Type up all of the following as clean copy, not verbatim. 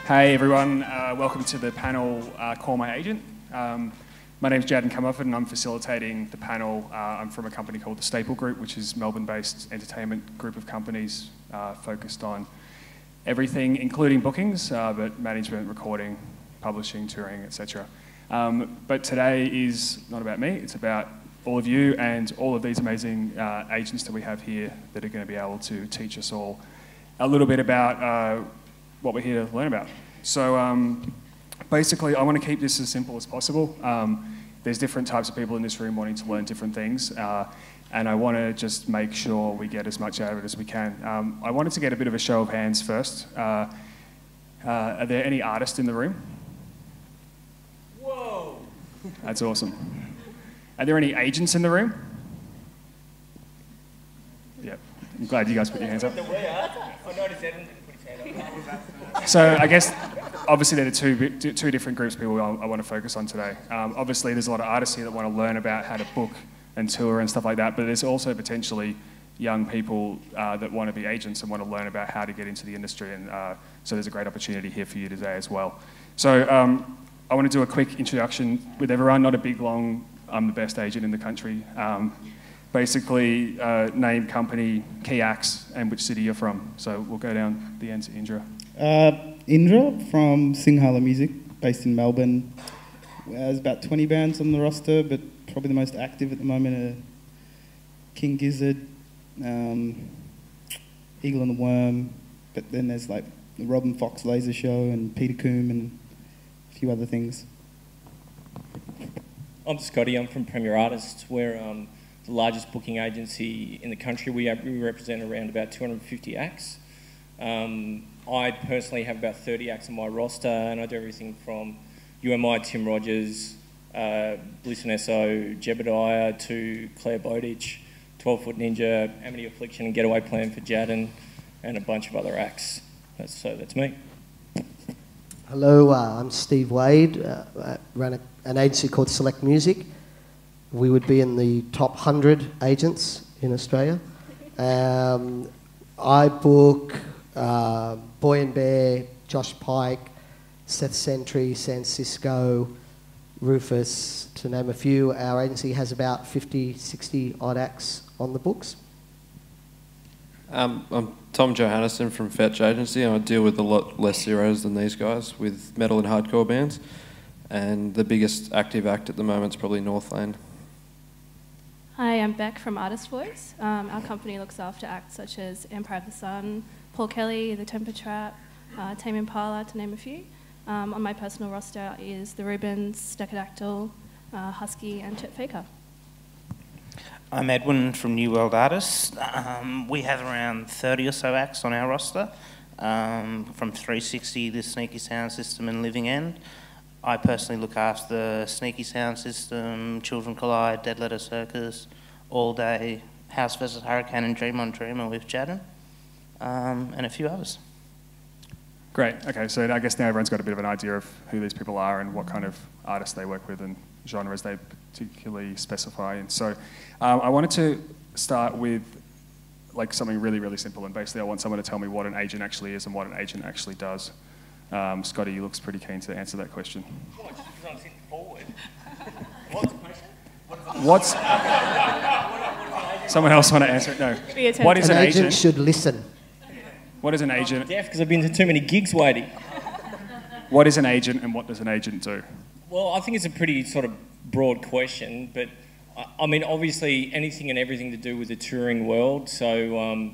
Hey everyone, welcome to the panel Call My Agent. My name's Jaden Cummuffin and I'm facilitating the panel. I'm from a company called the Staple Group, which is Melbourne-based entertainment group of companies focused on everything, including bookings, but management, recording, publishing, touring, etc. But today is not about me, it's about all of you and all of these amazing agents that we have here that are going to be able to teach us all a little bit about what we're here to learn about. So basically, I want to keep this as simple as possible. There's different types of people in this room wanting to learn different things, and I want to just make sure we get as much out of it as we can. I wanted to get a bit of a show of hands first. Are there any artists in the room? Whoa! That's awesome. Are there any agents in the room? Yeah, I'm glad you guys put your hands up. I noticed Evan didn't put his hand up. So I guess, obviously, there are two different groups of people I want to focus on today. Obviously, there's a lot of artists here that want to learn about how to book and tour and stuff like that, but there's also potentially young people that want to be agents and want to learn about how to get into the industry, and so there's a great opportunity here for you today as well. So I want to do a quick introduction with everyone, not a big, long, I'm the best agent in the country. Basically, name, company, key acts, and which city you're from. So we'll go down the end to Indra. Indra from Singhala Music, based in Melbourne. There's about 20 bands on the roster, but probably the most active at the moment are King Gizzard, Eagle and the Worm, but then there's like the Robin Fox Laser Show and Peter Coombe and a few other things. I'm Scotty, I'm from Premier Artists. We're the largest booking agency in the country. We represent around about 250 acts. I personally have about 30 acts on my roster, and I do everything from UMI, Tim Rogers, Bliss and SO, Jebediah, to Claire Bowditch, 12 Foot Ninja, Amity Affliction, and Getaway Plan for Jaden, and a bunch of other acts. That's me. Hello, I'm Steve Wade. I run an agency called Select Music. We would be in the top 100 agents in Australia. I book Boy and Bear, Josh Pike, Seth Sentry, San Cisco, Rufus, to name a few. Our agency has about 50, 60 odd acts on the books. I'm Tom Johannesson from Fetch Agency, and I deal with a lot less zeros than these guys with metal and hardcore bands. And the biggest active act at the moment is probably Northlane. Hi, I'm Beck from Artist Voice. Our company looks after acts such as Empire of the Sun, Paul Kelly, The Temper Trap, Tame Impala, to name a few. On my personal roster is The Rubens, Decadactyl, Husky, and Chet Faker. I'm Edwin from New World Artists. We have around 30 or so acts on our roster, from 360, the Sneaky Sound System, and Living End. I personally look after Sneaky Sound System, Children Collide, Dead Letter Circus, All Day, House vs Hurricane, and Dream on Dreamer with Jaden, and a few others. Great, okay, so I guess now everyone's got a bit of an idea of who these people are and what kind of artists they work with and genres they particularly specify. And so I wanted to start with like something really, really simple, and basically I want someone to tell me what an agent actually is and what an agent actually does. Scotty, you looks pretty keen to answer that question. Oh, just because I'm sitting forward. What's the question? What's... Someone else want to answer it? No. What is An an agent should listen. What is an agent? I'm deaf because I've been to too many gigs waiting. What is an agent and what does an agent do? Well, I think it's a pretty sort of broad question, but I mean, obviously anything and everything to do with the touring world. So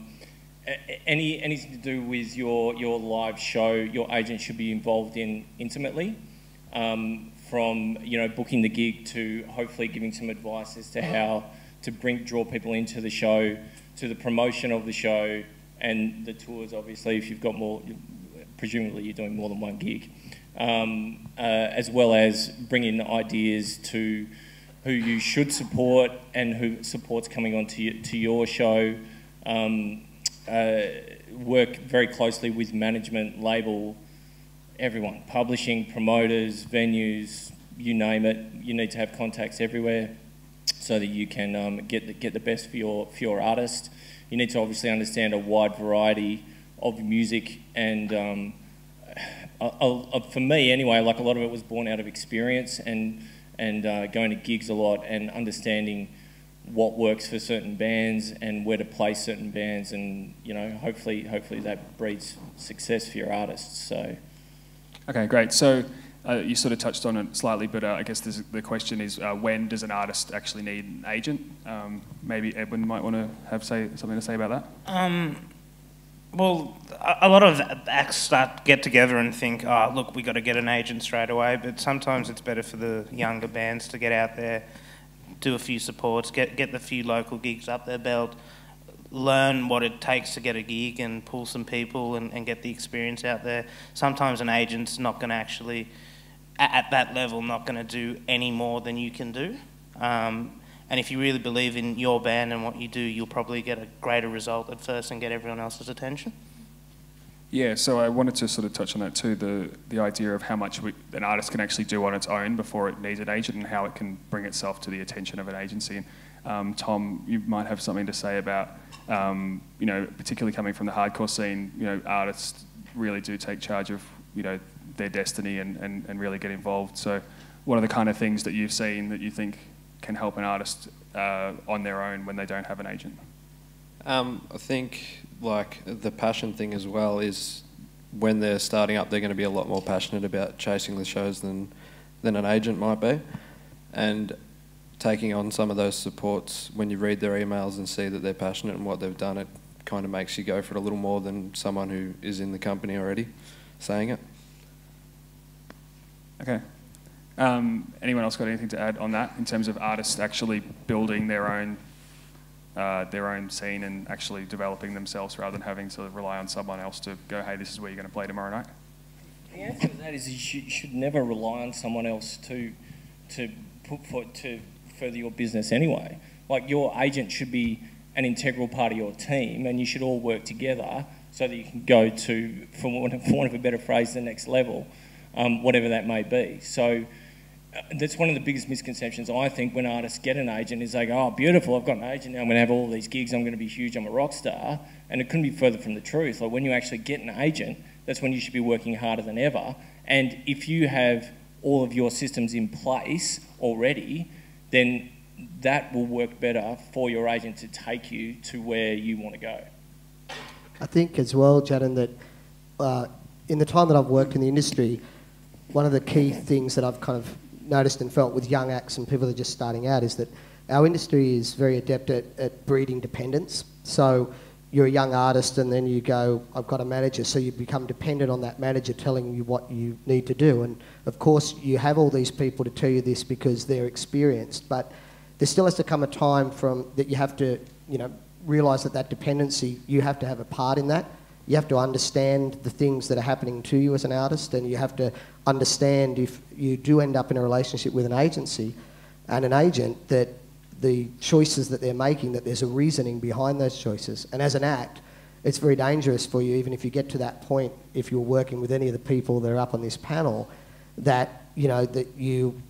anything to do with your live show, your agent should be involved in intimately, from booking the gig to hopefully giving some advice as to how to draw people into the show, to the promotion of the show, and the tours. Obviously, if you've got more, presumably you're doing more than one gig, as well as bringing ideas to who you should support and who support's coming on to your show. Work very closely with management, label, everyone, publishing, promoters, venues, you name it. You need to have contacts everywhere so that you can get the best for your artist. You need to obviously understand a wide variety of music and for me anyway, like a lot of it was born out of experience and going to gigs a lot and understanding what works for certain bands and where to play certain bands, and you know, hopefully that breeds success for your artists. So. Okay, great. So you sort of touched on it slightly, but I guess the question is, when does an artist actually need an agent? Maybe Edwin might want to have something to say about that. Well, a lot of acts get together and think, oh, look, we got to get an agent straight away. But sometimes it's better for the younger bands to get out there, do a few supports, get the few local gigs up their belt, learn what it takes to get a gig and pull some people and get the experience out there. Sometimes an agent's not going to actually, at that level, not going to do any more than you can do. And if you really believe in your band and what you do, you'll probably get a greater result at first and get everyone else's attention. Yeah, so I wanted to sort of touch on that too, the idea of how much an artist can actually do on its own before it needs an agent, and how it can bring itself to the attention of an agency. Tom, you might have something to say about, you know, particularly coming from the hardcore scene, you know, artists really do take charge of, you know, their destiny and really get involved. So what are the kind of things that you've seen that you think can help an artist on their own when they don't have an agent? I think like the passion thing as well is when they're starting up, they're going to be a lot more passionate about chasing the shows than an agent might be. And taking on some of those supports, when you read their emails and see that they're passionate and what they've done, it kind of makes you go for it a little more than someone who is in the company already saying it. Okay. Anyone else got anything to add on that in terms of artists actually building their own scene and actually developing themselves rather than having to rely on someone else to go, hey, this is where you're going to play tomorrow night? The answer to that is you should never rely on someone else to further your business anyway. Like, your agent should be an integral part of your team, and you should all work together so that you can go to, for want of a better phrase, the next level, whatever that may be. So that's one of the biggest misconceptions, I think, when artists get an agent, is they go, oh, beautiful, I've got an agent now, I'm going to have all these gigs, I'm going to be huge, I'm a rock star. And it couldn't be further from the truth. Like, when you actually get an agent, that's when you should be working harder than ever. And if you have all of your systems in place already, then that will work better for your agent to take you to where you want to go. I think as well, Jadon, that in the time that I've worked in the industry, one of the key things that I've kind of noticed and felt with young acts and people that are just starting out is that our industry is very adept at breeding dependence. So you're a young artist and then you go, I've got a manager, so you become dependent on that manager telling you what you need to do. And of course you have all these people to tell you this because they're experienced, but there still has to come a time that you have to, you know, realise that dependency, you have to have a part in that. You have to understand the things that are happening to you as an artist, and you have to understand if you do end up in a relationship with an agency and an agent, that the choices that they're making, that there's a reasoning behind those choices. And as an act, it's very dangerous for you, even if you get to that point, if you're working with any of the people that are up on this panel, that, you know, that you,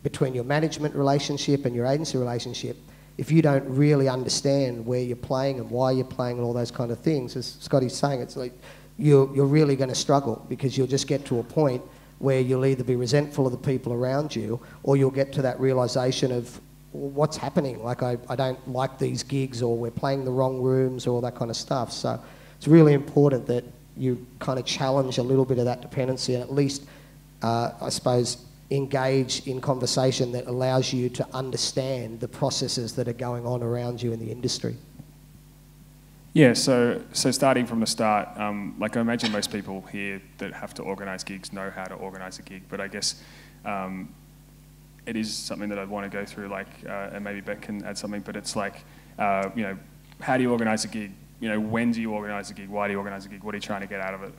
between your management relationship and your agency relationship, if you don't really understand where you're playing and why you're playing and all those kind of things, as Scotty's saying, it's like you're really going to struggle, because you'll just get to a point where you'll either be resentful of the people around you, or you'll get to that realisation of what's happening, like I don't like these gigs, or we're playing the wrong rooms, or all that kind of stuff. So it's really important that you kind of challenge a little bit of that dependency, and at least, I suppose, engage in conversation that allows you to understand the processes that are going on around you in the industry. Yeah, so starting from the start, like I imagine most people here that have to organise gigs know how to organise a gig, but I guess it is something that I'd want to go through, like, and maybe Beck can add something, but it's like, you know, how do you organise a gig? You know, when do you organise a gig? Why do you organise a gig? What are you trying to get out of it?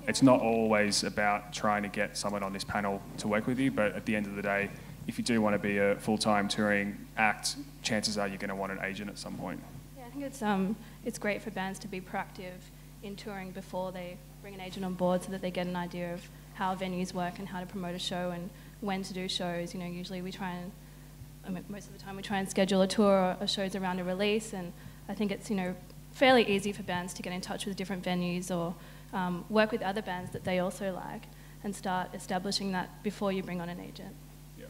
It's not always about trying to get someone on this panel to work with you, but at the end of the day, if you do want to be a full-time touring act, chances are you're going to want an agent at some point. Yeah, I think it's great for bands to be proactive in touring before they bring an agent on board, so that they get an idea of how venues work and how to promote a show and when to do shows. You know, usually we try and, I mean, most of the time we try and schedule a tour or shows around a release, and I think it's, you know, fairly easy for bands to get in touch with different venues or work with other bands that they also like. and start establishing that before you bring on an agent. Yeah.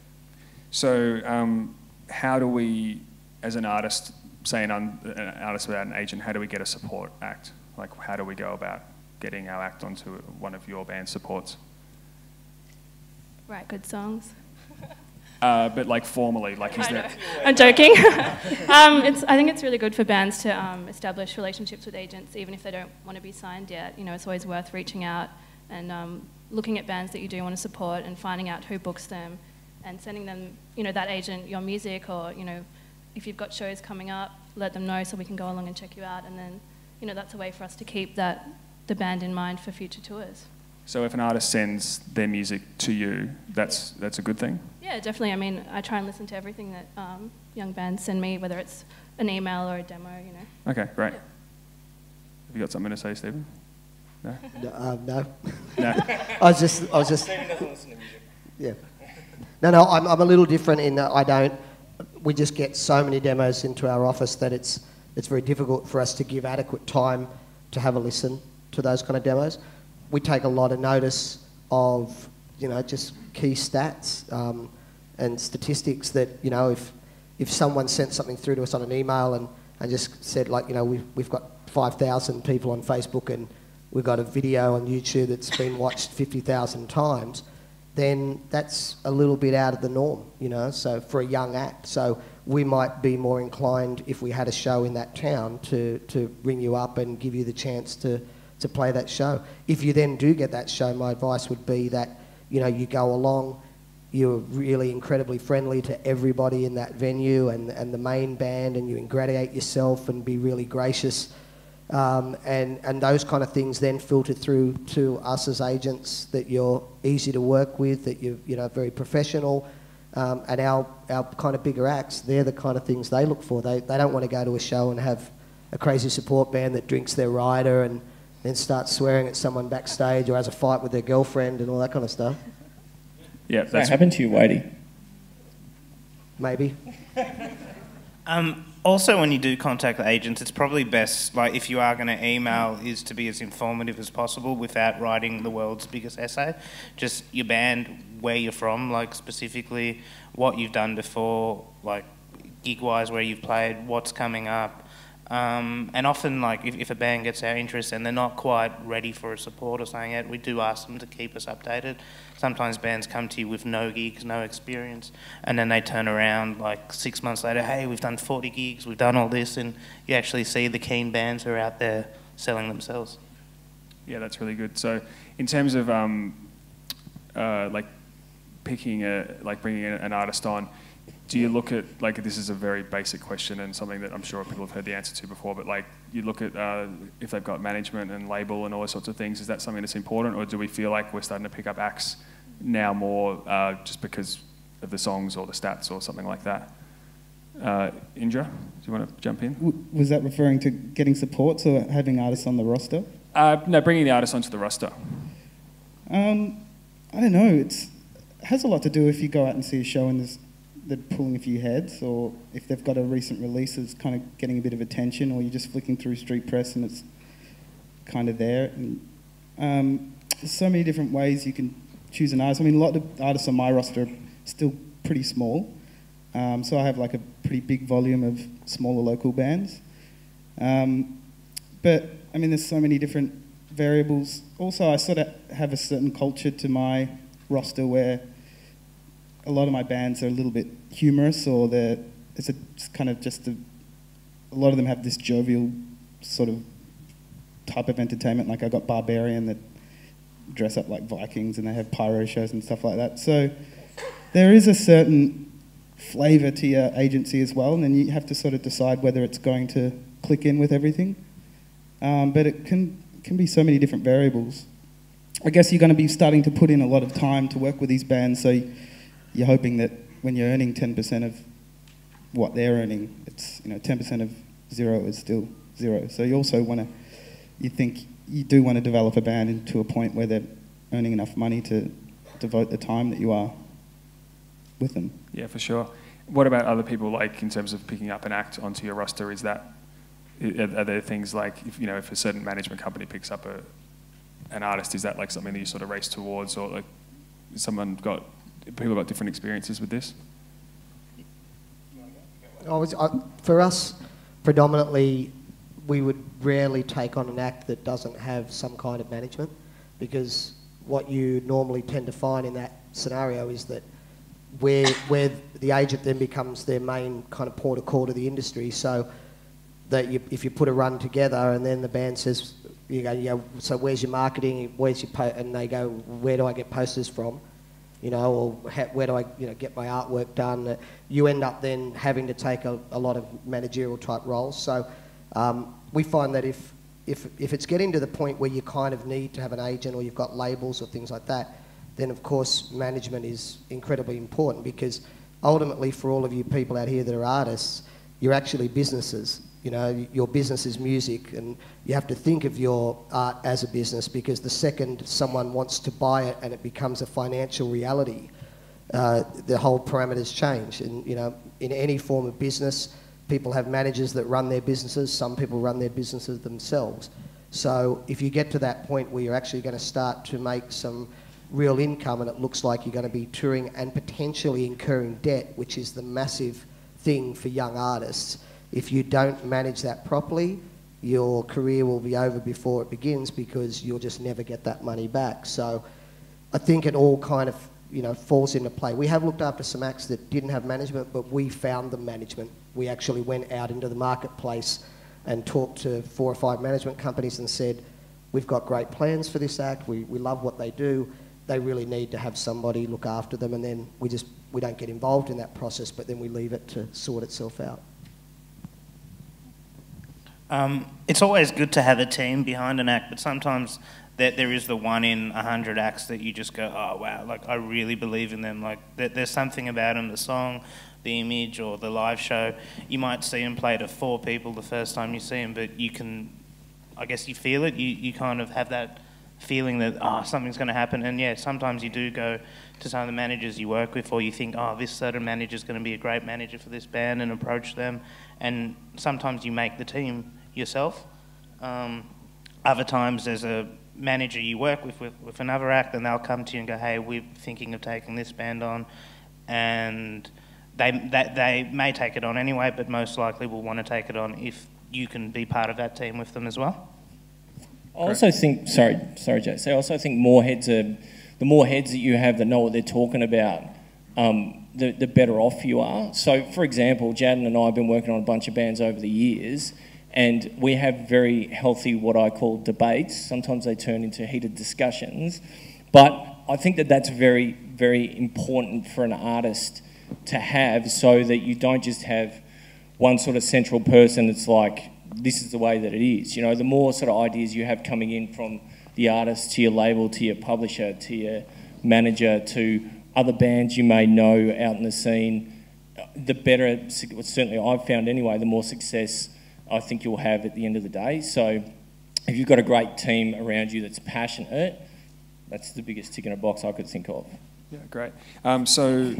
So how do we, as an artist, say an artist without an agent, how do we get a support act? Like, how do we go about getting our act onto one of your band supports? Write good songs. But like formally, like is there? I'm joking. I think it's really good for bands to establish relationships with agents, even if they don't want to be signed yet. You know, it's always worth reaching out and looking at bands that you do want to support and finding out who books them and sending them, you know, that agent your music, or, you know, if you've got shows coming up, let them know so we can go along and check you out. And then, you know, that's a way for us to keep the band in mind for future tours. So if an artist sends their music to you, that's a good thing? Yeah, definitely. I mean, I try and listen to everything that young bands send me, whether it's an email or a demo, you know. Okay, great. Have you got something to say, Stephen? No? No. No. I was just. Stephen doesn't listen to music. Yeah. No, I'm a little different in that we just get so many demos into our office that it's very difficult for us to give adequate time to have a listen to those kind of demos. We take a lot of notice of, you know, just key stats and statistics that, you know, if someone sent something through to us on an email and just said, like, you know, we've got 5,000 people on Facebook and we've got a video on YouTube that's been watched 50,000 times, then that's a little bit out of the norm, you know, so for a young act. So we might be more inclined, if we had a show in that town, to ring you up and give you the chance to play that show. If you then do get that show, my advice would be that, you know, you go along, you're really incredibly friendly to everybody in that venue and the main band, and you ingratiate yourself and be really gracious. And those kind of things then filter through to us as agents, that you're easy to work with, that you're, you know, very professional. And our kind of bigger acts, they're the kind of things they look for. They don't want to go to a show and have a crazy support band that drinks their rider and then starts swearing at someone backstage or has a fight with their girlfriend and all that kind of stuff. Yeah, That happened to you, Wadey? Maybe. Also, when you do contact the agents, it's probably best, like, if you are going to email, is to be as informative as possible without writing the world's biggest essay. Just your band, where you're from, like, specifically what you've done before, like, gig-wise, where you've played, what's coming up. And often, like, if a band gets our interest and they're not quite ready for a support or something yet, we do ask them to keep us updated. Sometimes bands come to you with no gigs, no experience, and then they turn around like 6 months later, hey, we've done 40 gigs, we've done all this, and you actually see the keen bands who are out there selling themselves. Yeah, that's really good. So in terms of like bringing an artist on, do you look at, like, this is a very basic question and something that I'm sure people have heard the answer to before, but like, you look at if they've got management and label and all those sorts of things, is that something that's important, or do we feel like we're starting to pick up acts now more just because of the songs or the stats or something like that? Indra, do you want to jump in? Was that referring to getting supports or having artists on the roster? No, bringing the artist onto the roster. I don't know. It has a lot to do if you go out and see a show and they're pulling a few heads, or if they've got a recent release that's kind of getting a bit of attention, or you're just flicking through street press and it's kind of there. And, there's so many different ways you can choose an artist. I mean, a lot of artists on my roster are still pretty small, so I have like a pretty big volume of smaller local bands. But I mean, there's so many different variables. Also, I sort of have a certain culture to my roster where a lot of my bands are a little bit humorous, or a lot of them have this jovial sort of type of entertainment. Like I got Barbarian that dress up like Vikings and they have pyro shows and stuff like that. So there is a certain flavour to your agency as well, and then you have to sort of decide whether it's going to click in with everything. But it can be so many different variables. I guess you're going to be starting to put in a lot of time to work with these bands, so you're hoping that when you're earning 10% of what they're earning, it's, you know, 10% of zero is still zero. So you also want to, you do want to develop a band into a point where they're earning enough money to devote the time that you are with them. Yeah, for sure. What about other people, like in terms of picking up an act onto your roster? Are there things like, if a certain management company picks up an artist? Is that like something that you sort of race towards, or like people got different experiences with this? For us, predominantly, we would rarely take on an act that doesn't have some kind of management, because what you normally tend to find in that scenario is that where the agent then becomes their main kind of port of call to the industry. So that if you put a run together and then the band says, you go, so where's your marketing? Where's your and they go, where do I get posters from? Or where do I get my artwork done? You end up then having to take a lot of managerial type roles. So we find that if it's getting to the point where you kind of need to have an agent, or you've got labels or things like that, then of course management is incredibly important, because ultimately for all of you people out here that are artists, you're actually businesses. Your business is music, and you have to think of your art as a business, because the second someone wants to buy it and it becomes a financial reality, the whole parameters change. And in any form of business, people have managers that run their businesses. Some people run their businesses themselves. So if you get to that point where you're actually going to start to make some real income, and it looks like you're going to be touring and potentially incurring debt, which is the massive thing for young artists, if you don't manage that properly, your career will be over before it begins, because you'll just never get that money back. So I think it all kind of falls into play. We have looked after some acts that didn't have management, but we found the management. We actually went out into the marketplace and talked to 4 or 5 management companies and said, we've got great plans for this act, we love what they do, they really need to have somebody look after them, and then we don't get involved in that process, but then we leave it to sort itself out. It's always good to have a team behind an act, but sometimes there is the 1 in 100 acts that you just go, oh wow, like I really believe in them. Like there's something about them, the song, the image, or the live show. You might see them play to 4 people the first time you see them, but you can, I guess you feel it. You kind of have that feeling that something's going to happen. And yeah, sometimes you do go to some of the managers you work with, or you think, this certain manager's going to be a great manager for this band, and approach them. And sometimes you make the team yourself. Other times there's a manager you work with another act, and they'll come to you and go, hey, we're thinking of taking this band on, and they may take it on anyway, but most likely will want to take it on if you can be part of that team with them as well. I also think, sorry, Jase, I also think the more heads that you have that know what they're talking about, the better off you are. So, for example, Jadden and I have been working on a bunch of bands over the years, and we have very healthy, what I call debates. Sometimes they turn into heated discussions, but I think that that's very, very important for an artist to have, so that you don't just have one sort of central person that's like, this is the way that it is. The more sort of ideas you have coming in from the artist to your label, to your publisher, to your manager, to other bands you may know out in the scene, the better, certainly I've found anyway, the more success I think you'll have at the end of the day. So if you've got a great team around you that's passionate, that's the biggest tick in a box I could think of. Yeah, great. So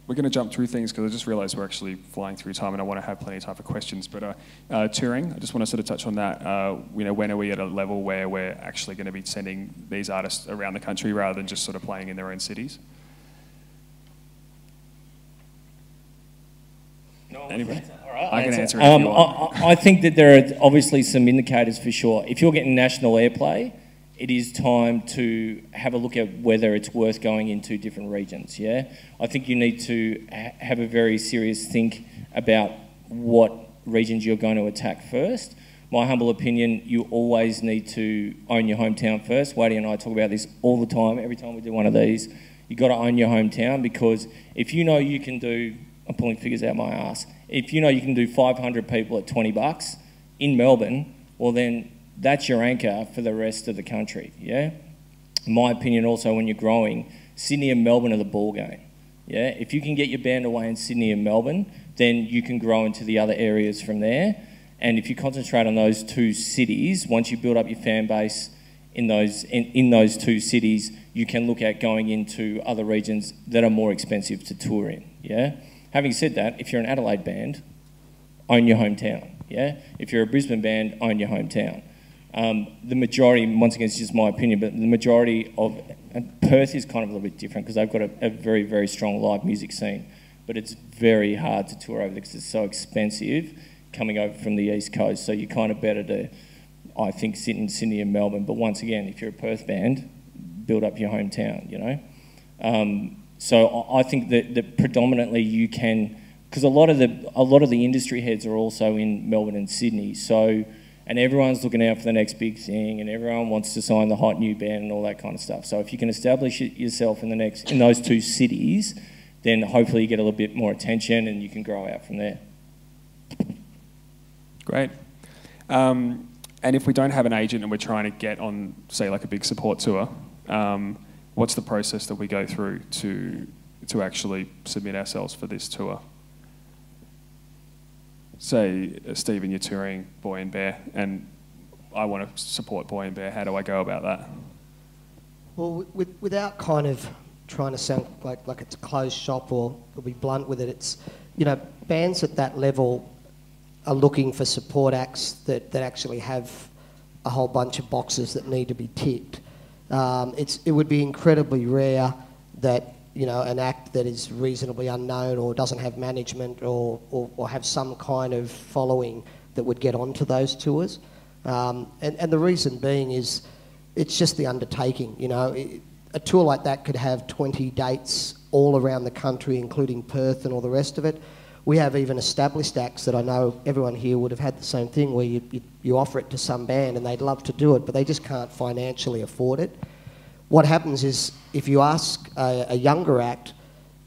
we're going to jump through things, because I just realised we're actually flying through time, and I want to have plenty of time for questions. But touring, I just want to sort of touch on that. When are we at a level where we're actually going to be sending these artists around the country rather than just sort of playing in their own cities? Anybody? All right, I can answer it if you want. I think that there are obviously some indicators for sure. If you're getting national airplay, it is time to have a look at whether it's worth going into different regions, yeah? I think you need to have a very serious think about what regions you're going to attack first. My humble opinion, you always need to own your hometown first. Wadey and I talk about this all the time. Every time we do one of these, you've got to own your hometown, because if you know you can do, I'm pulling figures out my ass, if you know you can do 500 people at $20 in Melbourne, well then that's your anchor for the rest of the country, yeah? In my opinion also, when you're growing, Sydney and Melbourne are the ball game, yeah? If you can get your band away in Sydney and Melbourne, then you can grow into the other areas from there. And if you concentrate on those 2 cities, once you build up your fan base in those 2 cities, you can look at going into other regions that are more expensive to tour in, yeah? Having said that, if you're an Adelaide band, own your hometown, yeah? If you're a Brisbane band, own your hometown. The majority, once again, it's just my opinion, but the majority of Perth is kind of a little bit different because they've got a very, very strong live music scene, but it's very hard to tour over because it's so expensive coming over from the East Coast. So you're kind of better to, I think, sit in Sydney and Melbourne. But once again, if you're a Perth band, build up your hometown, you know. So I think that predominantly you can, because a lot of the industry heads are also in Melbourne and Sydney. So, and everyone's looking out for the next big thing, and everyone wants to sign the hot new band and all that kind of stuff. So if you can establish yourself in those two cities, then hopefully you get a little bit more attention and you can grow out from there. Great. And if we don't have an agent and we're trying to get on, say, like a big support tour, what's the process that we go through to actually submit ourselves for this tour? Say, Stephen, you're touring Boy and Bear, and I want to support Boy and Bear. How do I go about that? Well, without kind of trying to sound like it's a closed shop or be blunt with it, it's, you know, bands at that level are looking for support acts that actually have a whole bunch of boxes that need to be ticked. It would be incredibly rare that, you know, an act that is reasonably unknown or doesn't have management or have some kind of following that would get onto those tours. And the reason being is it's just the undertaking, you know. A tour like that could have 20 dates all around the country, including Perth and all the rest of it. We have even established acts that I know everyone here would have had the same thing, where you offer it to some band and they'd love to do it, but they just can't financially afford it. What happens is, if you ask a younger act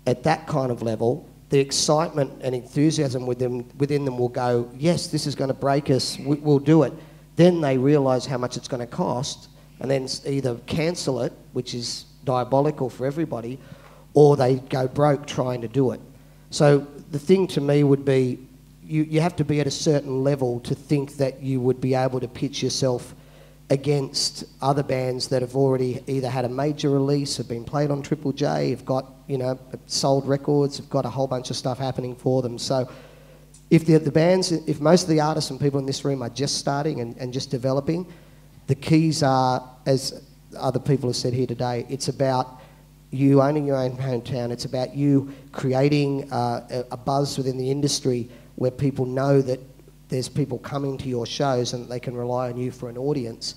at that kind of level, the excitement and enthusiasm within them will go, yes, this is going to break us, we'll do it. Then they realise how much it's going to cost, and then either cancel it, which is diabolical for everybody, or they go broke trying to do it. So the thing to me would be, you have to be at a certain level to think that you would be able to pitch yourself against other bands that have already either had a major release, have been played on Triple J, have got, you know, sold records, have got a whole bunch of stuff happening for them. So if if most of the artists and people in this room are just starting and just developing, the keys are, as other people have said here today, it's about you owning your own hometown. It's about you creating a buzz within the industry where people know that there's people coming to your shows and they can rely on you for an audience.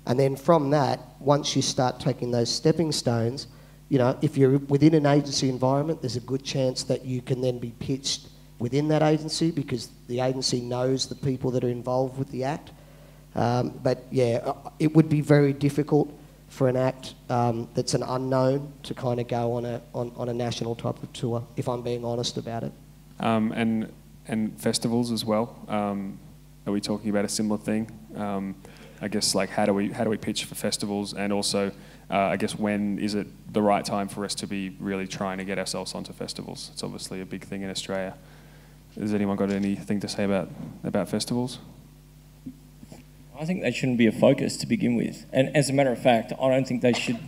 And then from that, once you start taking those stepping stones, you know, if you're within an agency environment, there's a good chance that you can then be pitched within that agency because the agency knows the people that are involved with the act. But yeah, it would be very difficult for an act that's an unknown to kind of go on a national type of tour, if I'm being honest about it. And festivals as well. Are we talking about a similar thing? I guess, like, how do we pitch for festivals, and also, I guess, when is it the right time for us to be really trying to get ourselves onto festivals? It's obviously a big thing in Australia. Has anyone got anything to say about festivals? I think they shouldn't be a focus to begin with, and as a matter of fact, I don't think they should.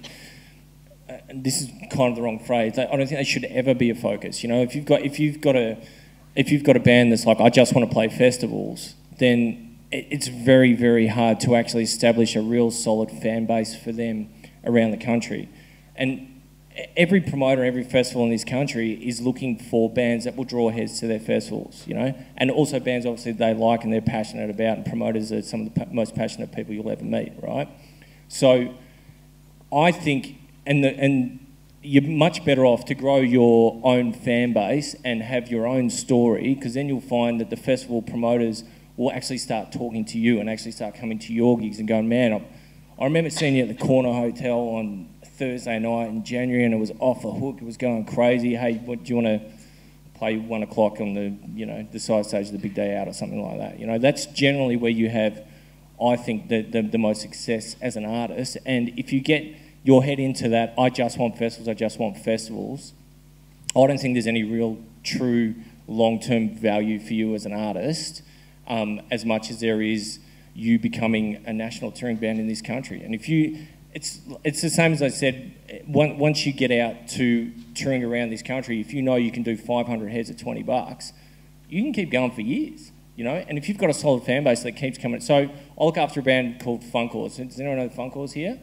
This is kind of the wrong phrase. I don't think they should ever be a focus. You know, if you've got a band that's like, I just want to play festivals, then it's very, very hard to actually establish a real solid fan base for them around the country. And every promoter, every festival in this country is looking for bands that will draw heads to their festivals, you know, and also bands obviously they like and they're passionate about, and promoters are some of the most passionate people you'll ever meet, right? So I think, and you're much better off to grow your own fan base and have your own story, because then you'll find that the festival promoters will actually start talking to you and actually start coming to your gigs and going, man, I remember seeing you at the Corner Hotel on Thursday night in January and it was off the hook, it was going crazy. Hey, do you want to play 1 o'clock on the, you know, the side stage of the Big Day Out or something like that? You know, that's generally where you have, I think, the most success as an artist. And if you get your head into that, I just want festivals, I don't think there's any real true long-term value for you as an artist, as much as there is you becoming a national touring band in this country. And if you, it's the same as I said, once you get out to touring around this country, if you know you can do 500 heads at $20, you can keep going for years. you know. And if you've got a solid fan base that keeps coming, so I look after a band called Funkors. Does anyone know the Funkors here?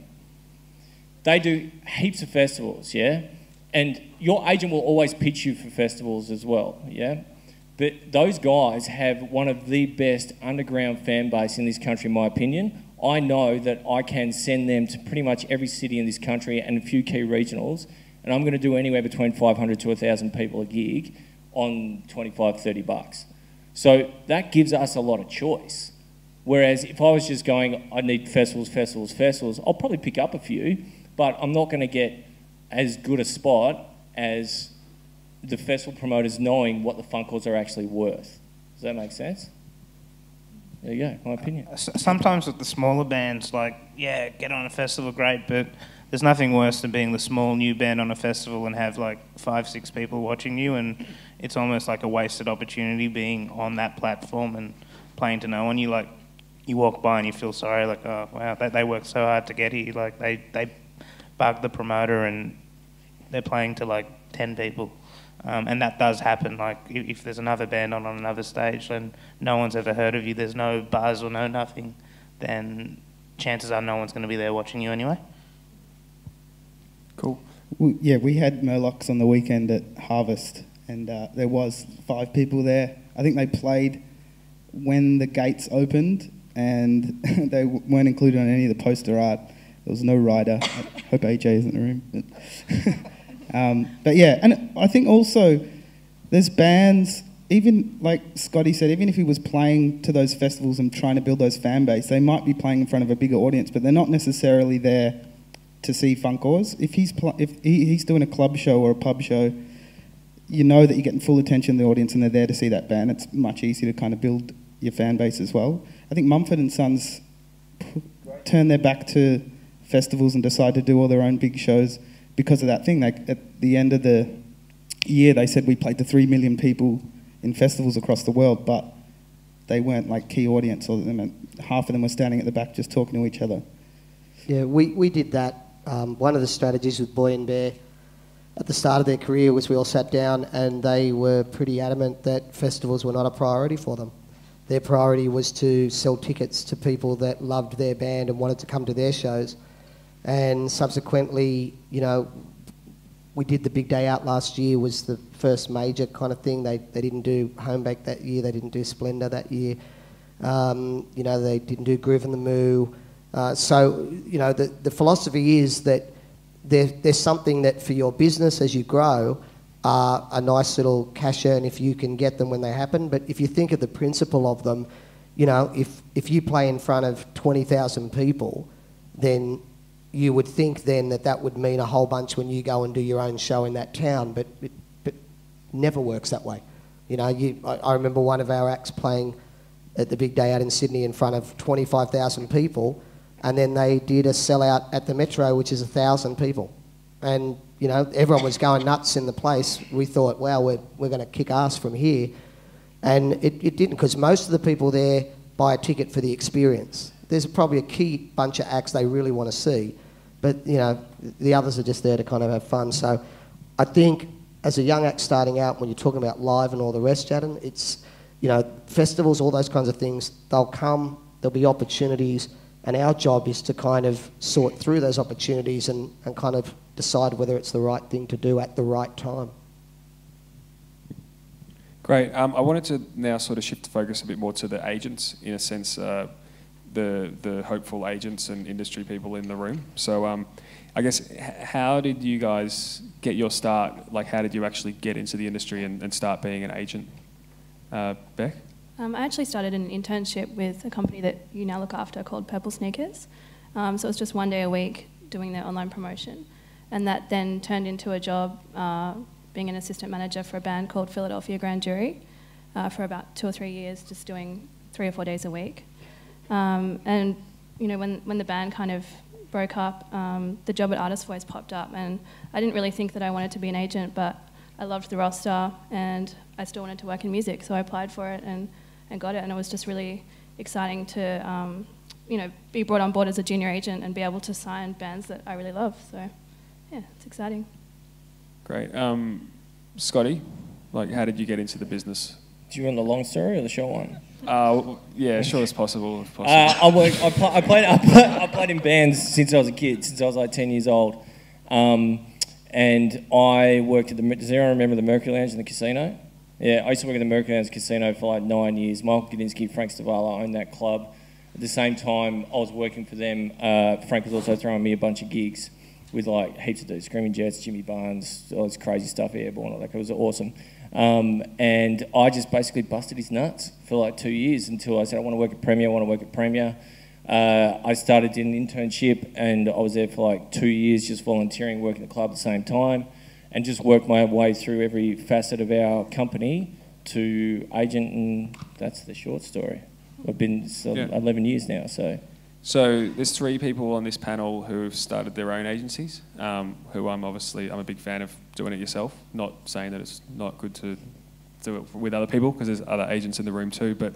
They do heaps of festivals, yeah? And your agent will always pitch you for festivals as well, yeah? But those guys have one of the best underground fan base in this country, in my opinion. I know that I can send them to pretty much every city in this country and a few key regionals, and I'm going to do anywhere between 500 to 1,000 people a gig on 25, 30 bucks. So that gives us a lot of choice. Whereas if I was just going, I need festivals, I'll probably pick up a few, but I'm not going to get as good a spot as the festival promoters knowing what the Funkors are actually worth. Does that make sense? There you go, my opinion. Sometimes with the smaller bands, like, yeah, get on a festival, great, but there's nothing worse than being the small new band on a festival and have like 5, 6 people watching you, and it's almost like a wasted opportunity being on that platform and playing to no one. You like, you walk by and you feel sorry, like, oh wow, they worked so hard to get here. Like they bugged the promoter and they're playing to like 10 people. And that does happen. Like if there's another band on another stage and no one's ever heard of you, there's no buzz or no nothing, then chances are no one's going to be there watching you anyway. Cool. Yeah, we had Murlocs on the weekend at Harvest, and there was 5 people there. I think they played when the gates opened, and they weren't included on any of the poster art. There was no rider. I hope AJ is in the room. But yeah, and I think also there's bands, even like Scotty said, even if he was playing to those festivals and trying to build those fan base, they might be playing in front of a bigger audience, but they're not necessarily there to see Funkors. If he's doing a club show or a pub show, you know that you're getting full attention of the audience and they're there to see that band. It's much easier to kind of build your fan base as well. I think Mumford & Sons turned their back to festivals and decided to do all their own big shows because of that thing. Like at the end of the year, they said we played to 3 million people in festivals across the world, but they weren't like key audience, or half of them were standing at the back just talking to each other. Yeah, we did that. One of the strategies with Boy and Bear at the start of their career was we all sat down and they were pretty adamant that festivals were not a priority for them. Their priority was to sell tickets to people that loved their band and wanted to come to their shows. And subsequently, you know, we did the Big Day Out last year, was the first major kind of thing. They didn't do Homebake that year, they didn't do Splendour that year. You know, they didn't do Groove and the Moo. So, you know, the philosophy is that there's something that for your business as you grow are a nice little cash earn if you can get them when they happen. But if you think of the principle of them, you know, if you play in front of 20,000 people, then you would think then that would mean a whole bunch when you go and do your own show in that town, but it never works that way. You know, I remember one of our acts playing at the Big Day Out in Sydney in front of 25,000 people, and then they did a sellout at the Metro, which is 1,000 people. And, you know, everyone was going nuts in the place. We thought, wow, we're going to kick ass from here. And it didn't, because most of the people there buy a ticket for the experience. There's probably a key bunch of acts they really want to see, but, you know, the others are just there to kind of have fun. So I think as a young act starting out, when you're talking about live and all the rest, Jadden, it's, you know, festivals, all those kinds of things, they'll come, there'll be opportunities, and our job is to kind of sort through those opportunities and kind of decide whether it's the right thing to do at the right time. Great. I wanted to now sort of shift the focus a bit more to the agents, in a sense, the hopeful agents and industry people in the room. So I guess, how did you guys get your start? Like, how did you actually get into the industry and start being an agent? Beck? I actually started an internship with a company that you now look after called Purple Sneakers. So it was just 1 day a week doing their online promotion. And that then turned into a job being an assistant manager for a band called Philadelphia Grand Jury for about 2 or 3 years, just doing 3 or 4 days a week. And, you know, when the band kind of broke up, the job at Artist Voice popped up, and I didn't really think that I wanted to be an agent, but I loved the roster and I still wanted to work in music, so I applied for it and got it, and it was just really exciting to, you know, be brought on board as a junior agent and be able to sign bands that I really love. So, yeah, it's exciting. Great. Scotty, like, how did you get into the business? Do you want the long story or the short one? Yeah, short as possible. If possible. I played in bands since I was a kid, since I was like 10 years old. And I worked at does anyone remember the Mercury Lounge in the casino? Yeah, I used to work at the Mercury Lounge casino for like 9 years. Michael Gudinski, Frank Stavala owned that club. At the same time, I was working for them. Frank was also throwing me a bunch of gigs with like heaps of dudes, Screaming Jets, Jimmy Barnes, all this crazy stuff, Airborne, all that. It was awesome. And I just basically busted his nuts for like 2 years until I said, I want to work at Premier, I started an internship and I was there for like 2 years just volunteering, working at the club at the same time, and just worked my way through every facet of our company to agent, and that's the short story. I've been 11 years now, so... So there's 3 people on this panel who have started their own agencies, who I'm a big fan of doing it yourself. Not saying that it's not good to do it with other people, because there's other agents in the room too. But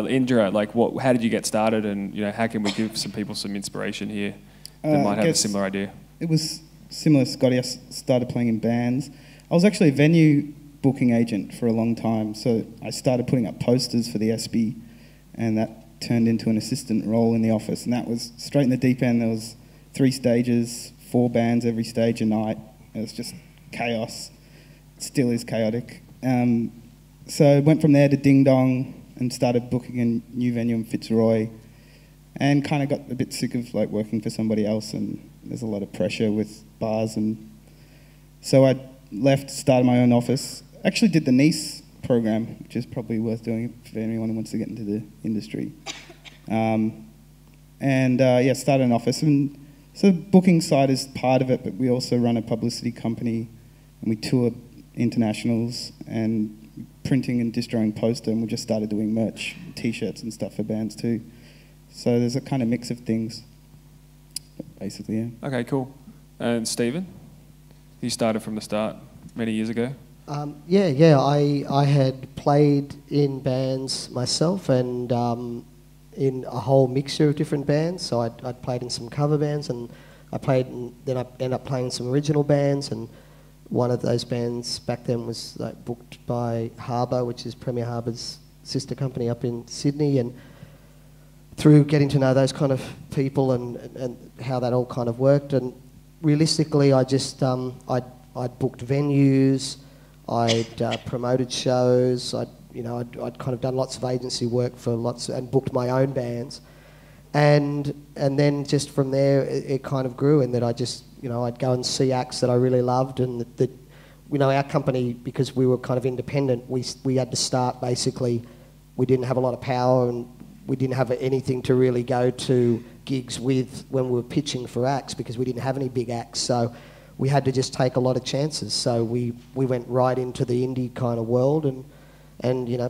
Indra, like, how did you get started, and how can we give some people some inspiration here that might have a similar idea? It was similar, Scotty. I started playing in bands. I was actually a venue booking agent for a long time, so I started putting up posters for the ESPY, and that turned into an assistant role in the office, and that was straight in the deep end. There was 3 stages, 4 bands every stage a night. It was just chaos. It still is chaotic. So I went from there to Ding Dong and started booking a new venue in Fitzroy, and kind of got a bit sick of like working for somebody else, and there's a lot of pressure with bars, and so I left, started my own office. Actually did the Nice program, which is probably worth doing for anyone who wants to get into the industry. Started an office, and so the booking side is part of it, but we also run a publicity company, and we tour internationals and printing and distroing poster, and we just started doing merch, t-shirts and stuff for bands too. So there's a kind of mix of things, basically, yeah. Okay, cool. And Stephen, you started from the start many years ago. I had played in bands myself, and in a whole mixture of different bands. So I'd played in some cover bands, and then I ended up playing some original bands, and one of those bands back then was like booked by Harbour, which is Premier Harbour's sister company up in Sydney, and through getting to know those kind of people and how that all kind of worked, and realistically I just I'd booked venues, I'd promoted shows, I'd kind of done lots of agency work for and booked my own bands, and then just from there it kind of grew, in that I just I'd go and see acts that I really loved, and our company, because we were kind of independent, we had to start basically. We didn't have a lot of power, and we didn't have anything to really go to gigs with when we were pitching for acts, because we didn't have any big acts. So we had to just take a lot of chances. So we went right into the indie kind of world, and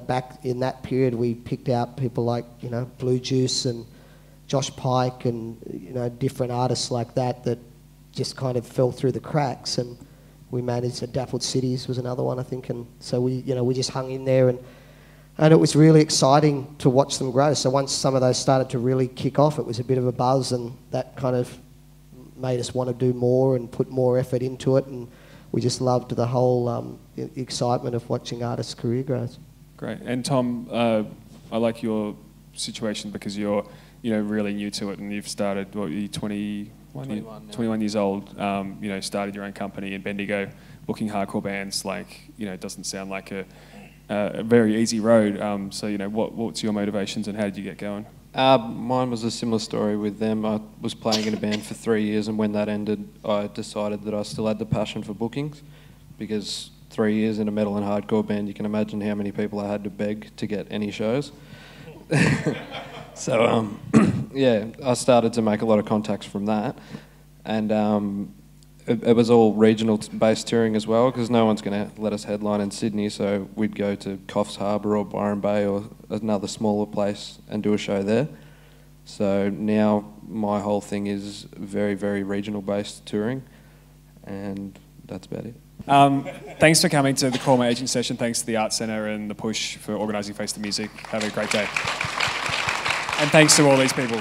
back in that period we picked out people like Blue Juice and Josh Pike and different artists like that just kind of fell through the cracks, and we managed Dappled Cities was another one, I think, and so we just hung in there, and it was really exciting to watch them grow. So once some of those started to really kick off, it was a bit of a buzz, and that kind of made us want to do more and put more effort into it, and we just loved the whole excitement of watching artists' career growth. Great. And Tom, I like your situation because you're really new to it, and you've started, you're 21 years old, started your own company in Bendigo, booking hardcore bands. It doesn't sound like a very easy road. What's your motivations, and how did you get going? Mine was a similar story with them. I was playing in a band for 3 years, and when that ended, I decided that I still had the passion for bookings, because 3 years in a metal and hardcore band, you can imagine how many people I had to beg to get any shows. So, I started to make a lot of contacts from that, and it was all regional-based touring as well, because no one's going to let us headline in Sydney, so we'd go to Coffs Harbour or Byron Bay or another smaller place and do a show there. So now my whole thing is very, very regional-based touring, and that's about it. Thanks for coming to the Call My Agent session. Thanks to the Arts Centre and the Push for organising Face the Music. Have a great day. And thanks to all these people.